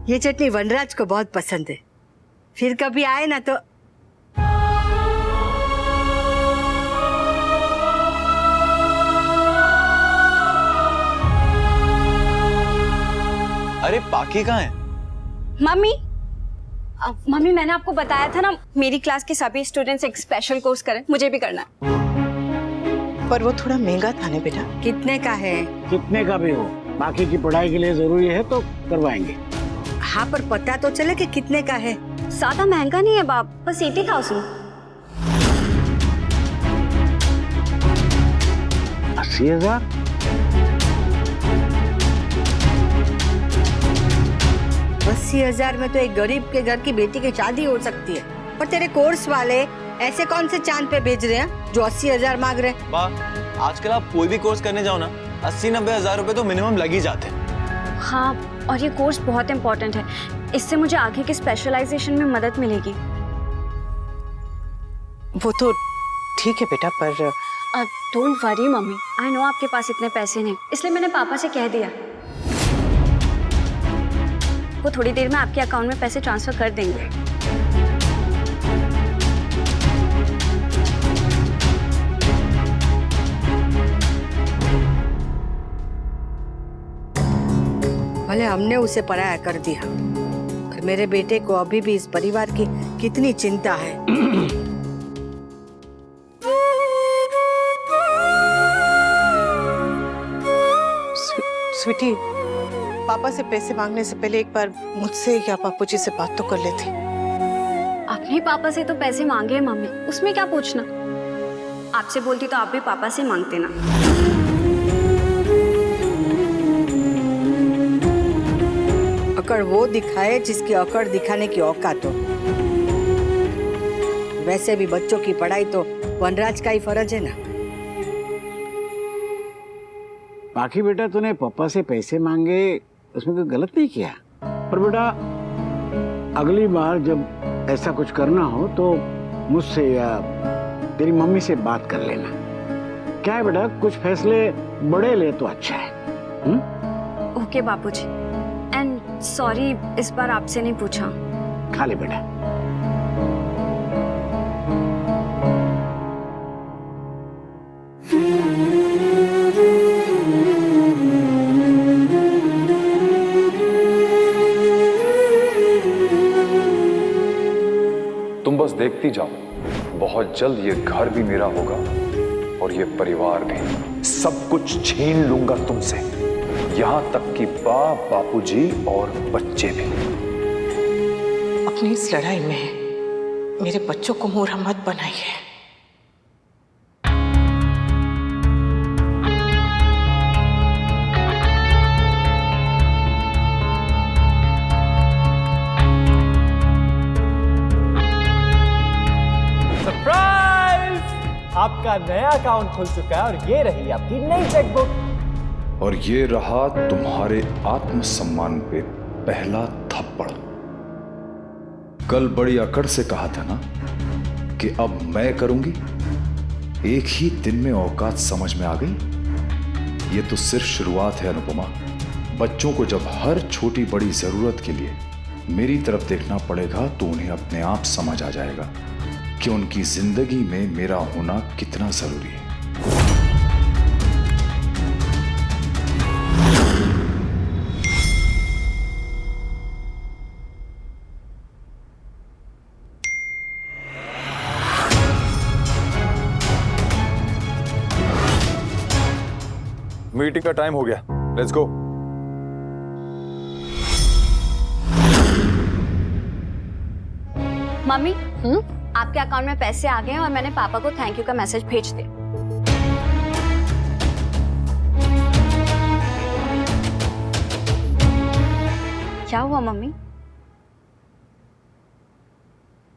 ये चटनी वनराज को बहुत पसंद है, फिर कभी आए ना तो। अरे पाकी कहाँ है? मम्मी मम्मी मैंने आपको बताया था ना, मेरी क्लास के सभी स्टूडेंट्स एक स्पेशल कोर्स करें, मुझे भी करना है। पर वो थोड़ा महंगा था ना बेटा। कितने का है? कितने का भी हो, बाकी की पढ़ाई के लिए जरूरी है तो करवाएंगे। हाँ पर पता तो चले कि कितने का है। ज्यादा महंगा नहीं है बाप, बस 80,000। 80,000? 80,000 में तो एक गरीब के घर की बेटी की शादी हो सकती है। पर तेरे कोर्स वाले ऐसे कौन से चांद पे भेज रहे हैं जो 80,000 मांग रहे हैं? वाह, आजकल आप कोई भी कोर्स करने जाओ ना, 80-90 हजार रुपए तो मिनिमम लग ही जाते हैं। हाँ, और ये कोर्स बहुत इम्पोर्टेंट है, इससे मुझे आगे की स्पेशलाइजेशन में मदद मिलेगी। वो तो ठीक है बेटा, पर don't worry mummy, I know आपके पास इतने पैसे नहीं, इसलिए मैंने पापा से कह दिया। वो थोड़ी देर में आपके अकाउंट में पैसे ट्रांसफर कर देंगे। भले हमने उसे पराया कर दिया, पर मेरे बेटे को अभी भी इस परिवार की कितनी चिंता है। स्वीटी, पापा से पैसे मांगने से पहले एक बार मुझसे या बापू जी से बात तो कर लेती। अपने पापा से तो पैसे मांगे हैं मम्मी, उसमें क्या पूछना। आपसे बोलती तो आप भी पापा से मांगते ना। अकड़ वो दिखाए जिसकी अकड़ दिखाने की औकात हो। वैसे भी बच्चों की पढ़ाई तो वनराज का ही फर्ज है ना। बाकी बेटा तूने पापा से पैसे मांगे, उसमें कोई गलत नहीं किया। पर बेटा अगली बार जब ऐसा कुछ करना हो तो मुझसे या तेरी मम्मी से बात कर लेना। क्या है बेटा, कुछ फैसले बड़े ले तो अच्छा है। ओके बापूजी, एंड सॉरी इस बार आपसे नहीं पूछा। खा ले बेटा। तुम बस देखती जाओ, बहुत जल्द ये घर भी मेरा होगा और ये परिवार भी। सब कुछ छीन लूंगा तुमसे, यहां तक कि बाप, बापूजी और बच्चे भी। अपनी इस लड़ाई में मेरे बच्चों को मोहरा मत बनाइए। आपका नया अकाउंट खुल चुका है और ये रही आपकी नई चेकबुक। और ये रहा तुम्हारे आत्मसम्मान पे पहला थप्पड़। कल बड़ी अकड़ से कहा था ना कि अब मैं करूंगी, एक ही दिन में औकात समझ में आ गई। ये तो सिर्फ शुरुआत है अनुपमा। बच्चों को जब हर छोटी बड़ी जरूरत के लिए मेरी तरफ देखना पड़ेगा तो उन्हें अपने आप समझ आ जाएगा कि उनकी जिंदगी में मेरा होना कितना जरूरी है। मीटिंग का टाइम हो गया, लेट्स गो। मम्मी आपके अकाउंट में पैसे आ गए हैं और मैंने पापा को थैंक यू का मैसेज भेज दिया। क्या हुआ मम्मी?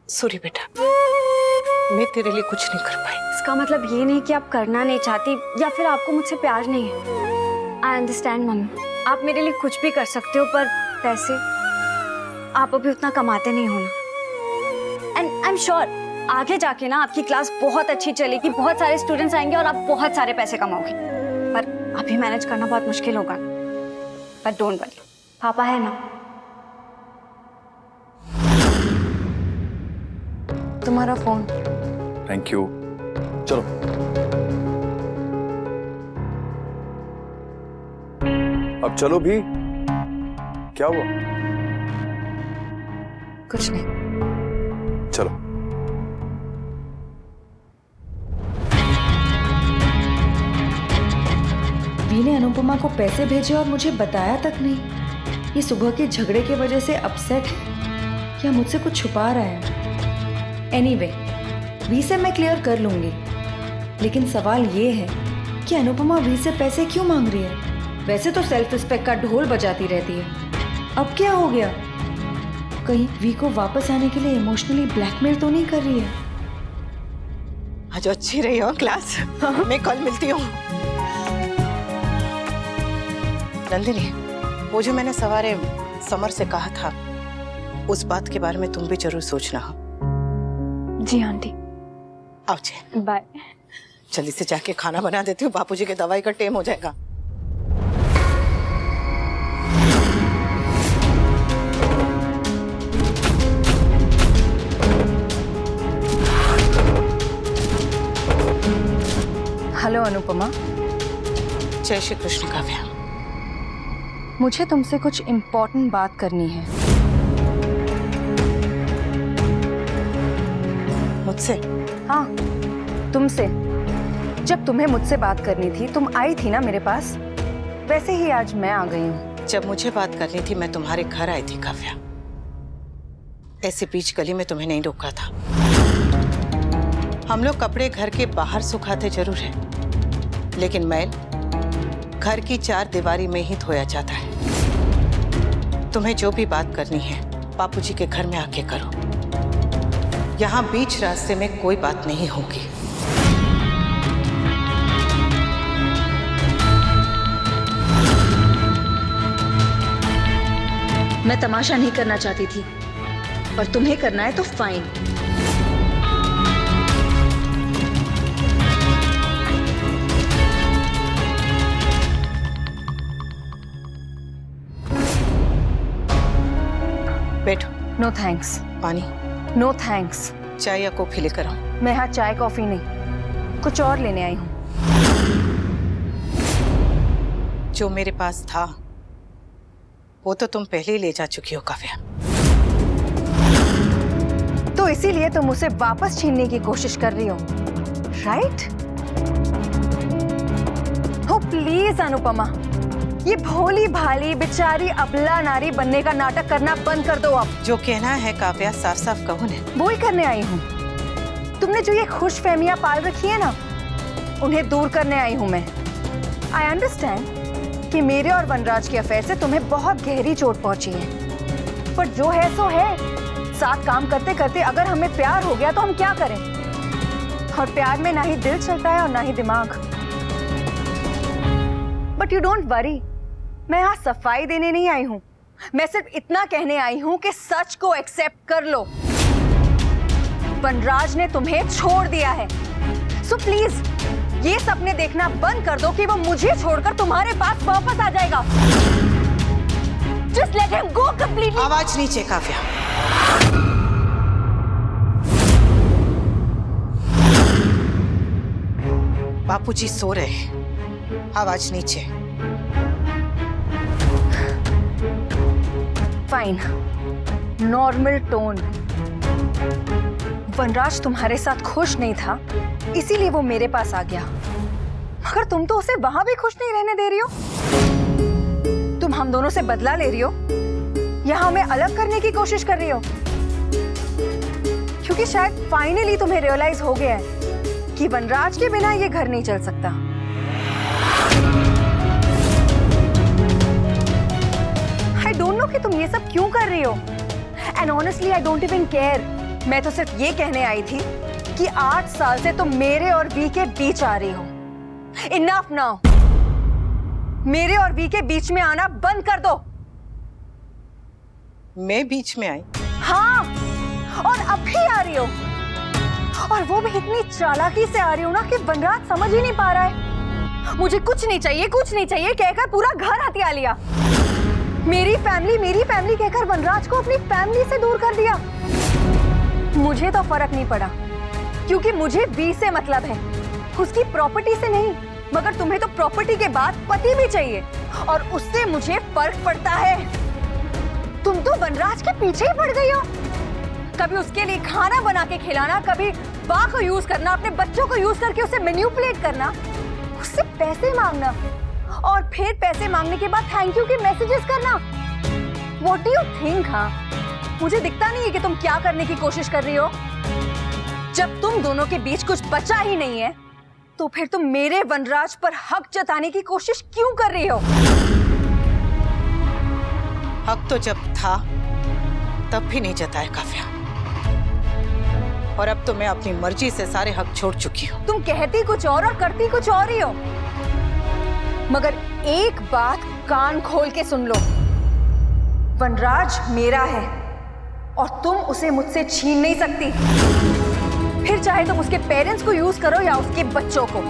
सॉरी बेटा, मैं तेरे लिए कुछ नहीं कर पाई। इसका मतलब ये नहीं कि आप करना नहीं चाहती या फिर आपको मुझसे प्यार नहीं है। आई अंडरस्टैंड मम्मी, आप मेरे लिए कुछ भी कर सकते हो, पर पैसे आप अभी उतना कमाते नहीं हो ना। एंड आई एम श्योर आगे जाके ना आपकी क्लास बहुत अच्छी चलेगी, बहुत सारे स्टूडेंट्स आएंगे और आप बहुत सारे पैसे कमाओगे। पर अभी मैनेज करना बहुत मुश्किल होगा। पर डोंट वरी, पापा है ना, तुम्हारा फोन। Thank you. चलो अब चलो भी। क्या हुआ? कुछ नहीं। चलो। वी ने अनुपमा को पैसे भेजे और मुझे बताया तक नहीं। ये सुबह के झगड़े की वजह से अपसेट है या मुझसे कुछ छुपा रहा है। एनीवे, वी से मैं क्लियर कर लूंगी, लेकिन सवाल ये है कि अनुपमा वी से पैसे क्यों मांग रही है? वैसे तो सेल्फ रिस्पेक्ट का ढोल बजाती रहती है, अब क्या हो गया? कहीं वी को वापस आने के लिए इमोशनली ब्लैकमेल तो नहीं कर रही है? आज अच्छी रही हो क्लास। मैं कल मिलती हूँ। नंदिनी, वो जो मैंने सवारे समर से कहा था, उस बात के बारे में तुम भी जरूर सोचना हो। जी आंटी। आओ जी, बाय। जल्दी से जाके खाना बना देती हूँ, बापूजी के दवाई का टाइम हो जाएगा। हेलो अनुपमा। जय श्री कृष्ण काव्या। मुझे तुमसे कुछ इम्पोर्टेंट बात करनी है। मुझसे? हाँ, तुमसे। जब तुम्हें मुझसे बात करनी थी तुम आई थी ना मेरे पास, वैसे ही आज मैं आ गई हूँ। जब मुझे बात करनी थी मैं तुम्हारे घर आई थी काव्या। ऐसे बीच गली में तुम्हें नहीं रोका था। हम लोग कपड़े घर के बाहर सुखाते जरूर हैं, लेकिन मैल घर की चार दीवारी में ही धोया जाता है। तुम्हें जो भी बात करनी है बापूजी के घर में आके करो। यहाँ बीच रास्ते में कोई बात नहीं होगी। मैं तमाशा नहीं करना चाहती थी, और तुम्हें करना है तो फाइन। बैठो। No thanks. पानी? No thanks. चाय या कॉफी लेकर आओ। मैं यहाँ चाय कॉफी नहीं, कुछ और लेने आई हूँ। जो मेरे पास था वो तो तुम पहले ही ले जा चुकी हो काव्या। तो इसीलिए तुम उसे वापस छीनने की कोशिश कर रही हो, राइट? हो प्लीज अनुपमा, ये भोली भाली बेचारी अबला नारी बनने का नाटक करना बंद कर दो अब। जो कहना है काव्या साफ साफ कहो ना। वो ही करने आई हूँ। तुमने जो ये खुशफहमियां पाल रखी है ना, उन्हें दूर करने आई हूँ मैं। आई अंडरस्टैंड कि मेरे और वनराज के अफेयर से तुम्हें बहुत गहरी चोट पहुंची है, पर जो है सो है। साथ काम करते करते अगर हमें प्यार हो गया तो हम क्या करें? और प्यार में ना ही दिल चलता है और ना ही दिमाग। बट यू डोंट वरी, मैं यहाँ सफाई देने नहीं आई हूँ। मैं सिर्फ इतना कहने आई हूँ कि सच को एक्सेप्ट कर लो। वनराज ने तुम्हें छोड़ दिया है, सो प्लीज ये सपने देखना बंद कर दो कि वो मुझे छोड़कर तुम्हारे पास वापस आ जाएगा। Just let him go completely. आवाज नीचे काव्या। बापूजी सो रहे हैं, आवाज नीचे। Fine, normal tone. वनराज तुम्हारे साथ खुश नहीं था, इसीलिए वो मेरे पास आ गया। मगर तुम तो उसे वहां भी खुश नहीं रहने दे रही हो। तुम हम दोनों से बदला ले रही हो, यहाँ हमें अलग करने की कोशिश कर रही हो। क्योंकि शायद फाइनली तुम्हें रियलाइज हो गया है कि वनराज के बिना ये घर नहीं चल सकता। I don't know कि तुम ये सब क्यों कर रही हो। And honestly, I don't even care. मैं तो सिर्फ ये कहने आई थी कि 8 साल से तुम मेरे और वी के बीच आ रही हो। Enough now. मेरे और वी के बीच में आना बंद कर दो। मैं बीच में आई? हाँ, और अब भी आ रही हो। और वो भी इतनी चालाकी से आ रही हो ना कि वनराज समझ ही नहीं पा रहा है। मुझे कुछ नहीं चाहिए, कुछ नहीं चाहिए कहकर पूरा घर हथिया लिया। मेरी फैमिली कहकर वनराज को अपनी फैमिली से दूर कर दिया। मुझे तो फर्क नहीं पड़ा, क्योंकि मुझे वी से मतलब है, उसकी प्रॉपर्टी से नहीं। मगर तुम्हें तो प्रॉपर्टी के बाद पति भी चाहिए, और उससे मुझे फर्क पड़ता है। तुम तो वनराज के पीछे ही पड़ गई हो। कभी उसके लिए खाना बना के खिलाना, कभी बा को यूज करना, अपने बच्चों को यूज करके उसे मैनिपुलेट करना, उससे पैसे मांगना, और फिर पैसे मांगने के बाद थैंक यू के मैसेजेस करना। What do you think? हाँ, मुझे दिखता नहीं है कि तुम क्या करने की कोशिश कर रही हो। जब तुम दोनों के बीच कुछ बचा ही नहीं है, तो फिर तुम मेरे वनराज पर हक जताने की कोशिश क्यों कर रही हो? हक तो जब था तब भी नहीं जताया काव्या, और अब तो मैं अपनी मर्जी से सारे हक छोड़ चुकी हूँ। तुम कहती कुछ और करती कुछ और ही हो। मगर एक बात कान खोल के सुन लो, वनराज मेरा है और तुम उसे मुझसे छीन नहीं सकती। फिर चाहे तुम उसके पेरेंट्स को यूज करो या उसके बच्चों को।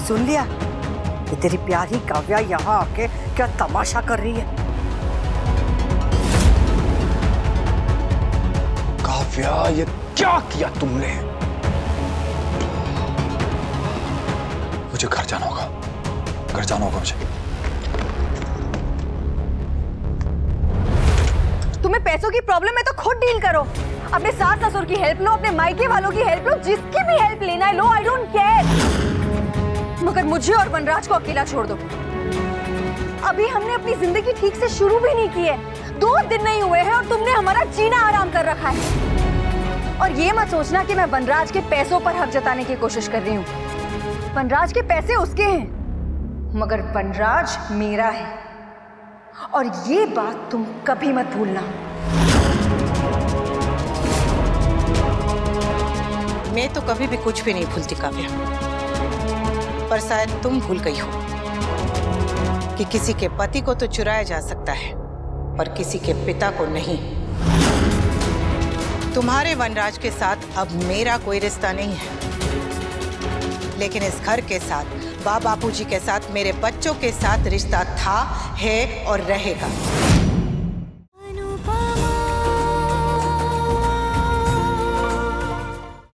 सुन लिया? ये तेरी प्यारी काव्या यहाँ आके क्या तमाशा कर रही है। काव्या, ये क्या किया तुमने? मुझे घर जाना होगा, घर जाना होगा मुझे। तुम्हें पैसों की प्रॉब्लम है तो खुद डील करो। अपने सास ससुर की हेल्प लो, अपने मायके वालों की हेल्प लो, जिसकी भी हेल्प लेना है लो, आई डोंट केयर। मगर मुझे और वनराज को अकेला छोड़ दो। अभी हमने अपनी जिंदगी ठीक से शुरू भी नहीं की है। 2 दिन नहीं हुए हैं और तुमने हमारा जीना आराम कर रखा है। और ये मत सोचना कि मैं वनराज के पैसों पर हक जताने की कोशिश कर रही हूँ। वनराज के पैसे उसके हैं, मगर वनराज मेरा है, और ये बात तुम कभी मत भूलना। मैं तो कभी भी कुछ भी नहीं भूलती काव्या, पर शायद तुम भूल गई हो कि किसी के पति को तो चुराया जा सकता है, पर किसी के पिता को नहीं। तुम्हारे वनराज के साथ अब मेरा कोई रिश्ता नहीं है, लेकिन इस घर के साथ, बापूजी के साथ, मेरे बच्चों के साथ रिश्ता था, है और रहेगा।